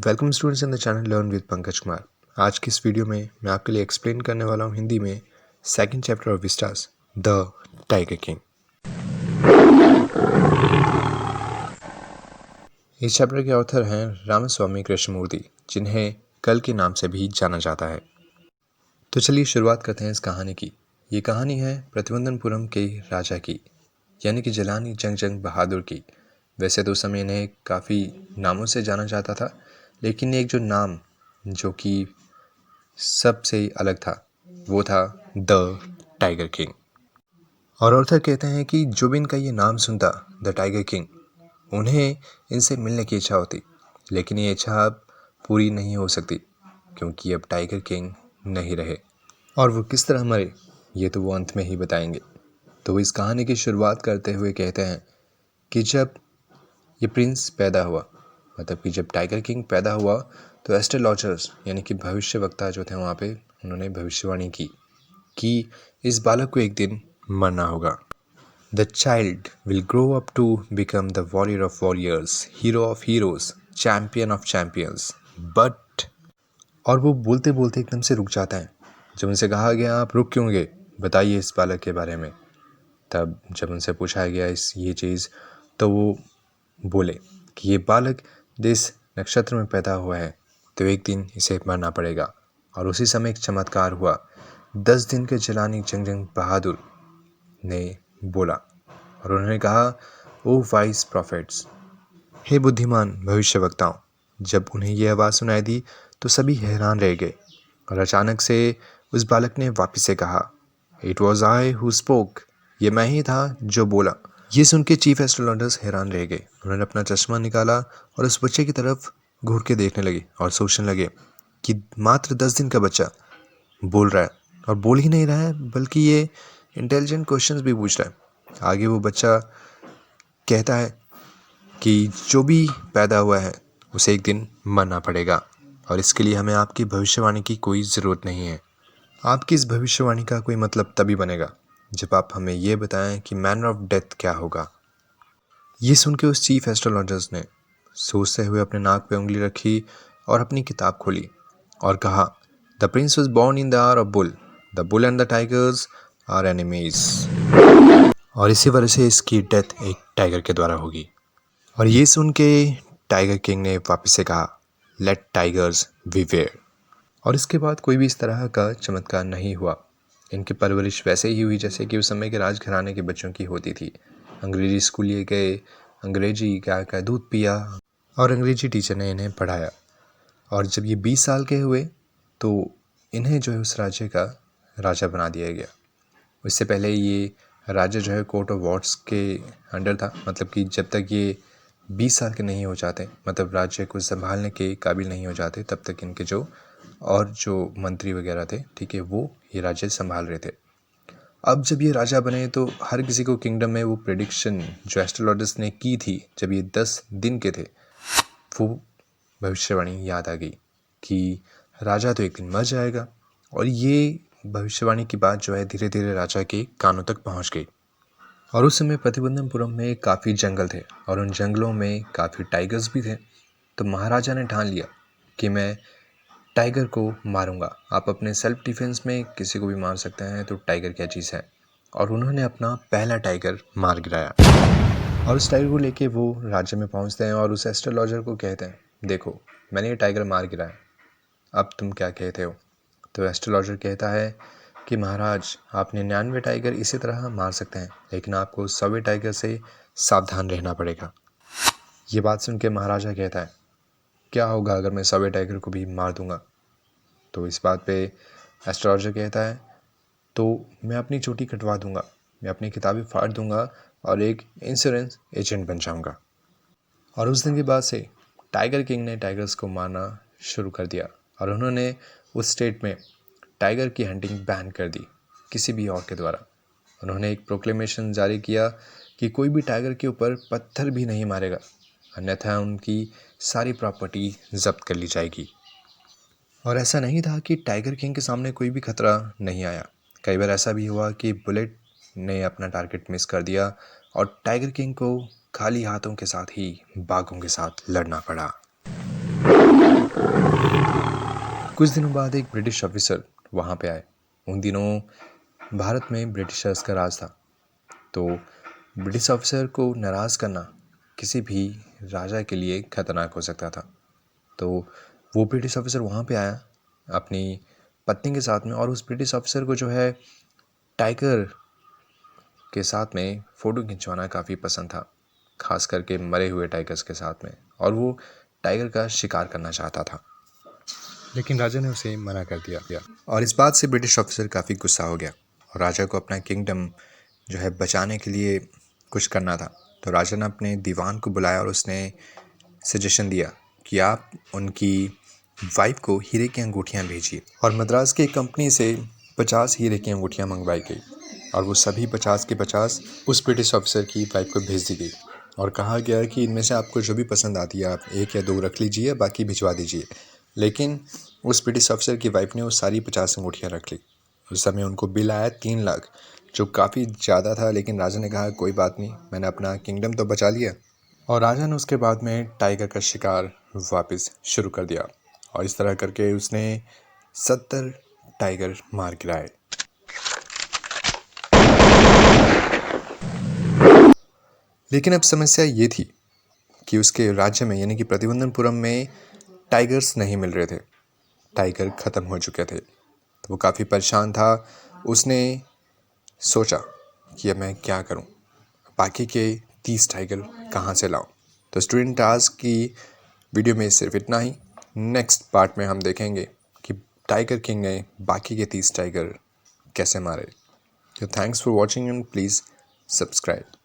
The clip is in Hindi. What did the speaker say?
Welcome students in the channel learn with Pankaj Kumar. आज की इस वीडियो में मैं आपके लिए एक्सप्लेन करने वाला हूँ हिंदी में second chapter of Vistas the tiger king. इस चैप्टर के ऑथर हैं रामास्वामी कृष्णमूर्ति, जिन्हें कल के नाम से भी जाना जाता है। तो चलिए शुरुआत करते हैं इस कहानी की। ये कहानी है प्रतिवंदनपुरम के राजा की, यानी कि जलानी जंग बहादुर की। वैसे तो उस समय इन्हें काफ़ी नामों से जाना जाता था, लेकिन एक जो नाम जो कि सबसे अलग था वो था द टाइगर किंग। और ऑथर कहते हैं कि जो भी इनका ये नाम सुनता द टाइगर किंग, उन्हें इनसे मिलने की इच्छा होती, लेकिन ये इच्छा अब पूरी नहीं हो सकती क्योंकि अब टाइगर किंग नहीं रहे। और वो किस तरह मरे ये तो वो अंत में ही बताएंगे। तो इस कहानी की शुरुआत करते हुए कहते हैं कि जब ये प्रिंस पैदा हुआ, मतलब कि जब टाइगर किंग पैदा हुआ, तो एस्ट्रोलॉजर्स यानी कि भविष्यवक्ता जो थे वहाँ पे, उन्होंने भविष्यवाणी की कि इस बालक को एक दिन मरना होगा। The child will grow up to become the warrior of warriors, hero of heroes, champion of champions, but. और वो बोलते बोलते एकदम से रुक जाता है। जब उनसे कहा गया आप रुक क्यों गए, बताइए इस बालक के बारे में। तब जब उनसे पूछा गया ये चीज़, तो वो बोले कि ये बालक जिस नक्षत्र में पैदा हुआ है तो एक दिन इसे मरना पड़ेगा। और उसी समय एक चमत्कार हुआ। 10 दिन के जलानी जंग बहादुर ने बोला और उन्होंने कहा, ओ वाइस प्रॉफिट्स, हे बुद्धिमान भविष्यवक्ताओं। जब उन्हें यह आवाज़ सुनाई दी तो सभी हैरान रह गए। और अचानक से उस बालक ने वापिस से कहा, it was I who spoke, ये मैं ही था जो बोला। ये सुन के चीफ एस्ट्रोलॉजर्स हैरान रह गए। उन्होंने अपना चश्मा निकाला और उस बच्चे की तरफ घूर के देखने लगे और सोचने लगे कि मात्र 10 दिन का बच्चा बोल रहा है, और बोल ही नहीं रहा है बल्कि ये इंटेलिजेंट क्वेश्चंस भी पूछ रहा है। आगे वो बच्चा कहता है कि जो भी पैदा हुआ है उसे एक दिन मरना पड़ेगा, और इसके लिए हमें आपकी भविष्यवाणी की कोई ज़रूरत नहीं है। आपकी इस भविष्यवाणी का कोई मतलब तभी बनेगा जब आप हमें ये बताएं कि मैनर ऑफ डेथ क्या होगा। ये सुन के उस चीफ एस्ट्रोलॉजर्स ने सोचते हुए अपने नाक पे उंगली रखी और अपनी किताब खोली और कहा, the prince was born in the hour of bull, the bull and the tigers are enemies. और इसी वजह से इसकी डेथ एक टाइगर के द्वारा होगी। और ये सुन के टाइगर किंग ने वापस से कहा, लेट टाइगर्स विवेयर। और इसके बाद कोई भी इस तरह का चमत्कार नहीं हुआ। इनकी परवरिश वैसे ही हुई जैसे कि उस समय के राजघराने के बच्चों की होती थी। अंग्रेजी स्कूल लिए गए, अंग्रेजी गाय का दूध पिया और अंग्रेजी टीचर ने इन्हें पढ़ाया। और जब ये 20 साल के हुए तो इन्हें जो है उस राज्य का राजा बना दिया गया। इससे पहले ये राज्य जो है कोर्ट ऑफ वॉर्ड्स के अंडर था, मतलब कि जब तक ये 20 साल के नहीं हो जाते, मतलब राज्य को संभालने के काबिल नहीं हो जाते, तब तक इनके जो मंत्री वगैरह थे, ठीक है, वो ये राज्य संभाल रहे थे। अब जब ये राजा बने तो हर किसी को किंगडम में वो प्रेडिक्शन जो एस्ट्रोलॉजर्स ने की थी जब ये 10 दिन के थे, वो भविष्यवाणी याद आ गई कि राजा तो एक दिन मर जाएगा। और ये भविष्यवाणी की बात जो है धीरे धीरे राजा के कानों तक पहुंच गई। और उस समय प्रतिबंधनपुरम में काफ़ी जंगल थे और उन जंगलों में काफ़ी टाइगर्स भी थे। तो महाराजा ने ठान लिया कि मैं टाइगर को मारूंगा। आप अपने सेल्फ डिफेंस में किसी को भी मार सकते हैं, तो टाइगर क्या चीज़ है। और उन्होंने अपना पहला टाइगर मार गिराया। और उस टाइगर को लेके वो राज्य में पहुंचते हैं और उस एस्ट्रोलॉजर को कहते हैं, देखो मैंने ये टाइगर मार गिराया, अब तुम क्या कहते हो। तो एस्ट्रोलॉजर कहता है कि महाराज, आप 99 टाइगर इसी तरह मार सकते हैं, लेकिन आपको 100वें टाइगर से सावधान रहना पड़ेगा। ये बात सुन के महाराजा कहता है, क्या होगा अगर मैं 100वें टाइगर को भी मार दूंगा। तो इस बात पे एस्ट्रोलॉजर कहता है, तो मैं अपनी चोटी कटवा दूंगा, मैं अपनी किताबें फाड़ दूंगा और एक इंश्योरेंस एजेंट बन जाऊंगा। और उस दिन के बाद से टाइगर किंग ने टाइगर्स को मारना शुरू कर दिया और उन्होंने उस स्टेट में टाइगर की हंटिंग बैन कर दी किसी भी और के द्वारा। उन्होंने एक प्रोक्लेमेशन जारी किया कि कोई भी टाइगर के ऊपर पत्थर भी नहीं मारेगा, अन्यथा उनकी सारी प्रॉपर्टी जब्त कर ली जाएगी। और ऐसा नहीं था कि टाइगर किंग के सामने कोई भी खतरा नहीं आया। कई बार ऐसा भी हुआ कि बुलेट ने अपना टारगेट मिस कर दिया और टाइगर किंग को खाली हाथों के साथ ही बाघों के साथ लड़ना पड़ा। कुछ दिनों बाद एक ब्रिटिश ऑफिसर वहाँ पे आए। उन दिनों भारत में ब्रिटिशर्स का राज था, तो ब्रिटिश ऑफिसर को नाराज़ करना किसी भी राजा के लिए खतरनाक हो सकता था। तो वो ब्रिटिश ऑफिसर वहाँ पे आया अपनी पत्नी के साथ में, और उस ब्रिटिश ऑफिसर को जो है टाइगर के साथ में फ़ोटो खिंचवाना काफ़ी पसंद था, खास करके मरे हुए टाइगर्स के साथ में, और वो टाइगर का शिकार करना चाहता था, लेकिन राजा ने उसे मना कर दिया। और इस बात से ब्रिटिश ऑफिसर काफ़ी गुस्सा हो गया, और राजा को अपना किंगडम जो है बचाने के लिए कुछ करना था। तो राजा ने अपने दीवान को बुलाया और उसने सजेशन दिया कि आप उनकी वाइफ को हीरे की अंगूठियाँ भेजिए। और मद्रास की एक कंपनी से 50 हीरे की अंगूठियाँ मंगवाई गई, और वो सभी 50 के 50 उस ब्रिटिश ऑफिसर की वाइफ को भेज दी गई, और कहा गया कि इनमें से आपको जो भी पसंद आती है आप 1 या 2 रख लीजिए, बाकी भिजवा दीजिए। लेकिन उस ब्रिटिश ऑफिसर की वाइफ ने वो सारी 50 अंगूठियाँ रख ली। उस समय उनको बिल आया 3 लाख, जो काफ़ी ज़्यादा था, लेकिन राजा ने कहा कोई बात नहीं, मैंने अपना किंगडम तो बचा लिया। और राजा ने उसके बाद में टाइगर का शिकार वापस शुरू कर दिया, और इस तरह करके उसने 70 टाइगर मार गिराए। लेकिन अब समस्या ये थी कि उसके राज्य में यानी कि प्रतिवंदनपुरम में टाइगर्स नहीं मिल रहे थे, टाइगर ख़त्म हो चुके थे। तो वो काफ़ी परेशान था। उसने सोचा कि अब मैं क्या करूं, बाकी के 30 टाइगर कहाँ से लाऊं। तो स्टूडेंट आज की वीडियो में सिर्फ इतना ही। नेक्स्ट पार्ट में हम देखेंगे कि टाइगर किंग ने बाकी के 30 टाइगर कैसे मारे। तो thanks for watching and please subscribe.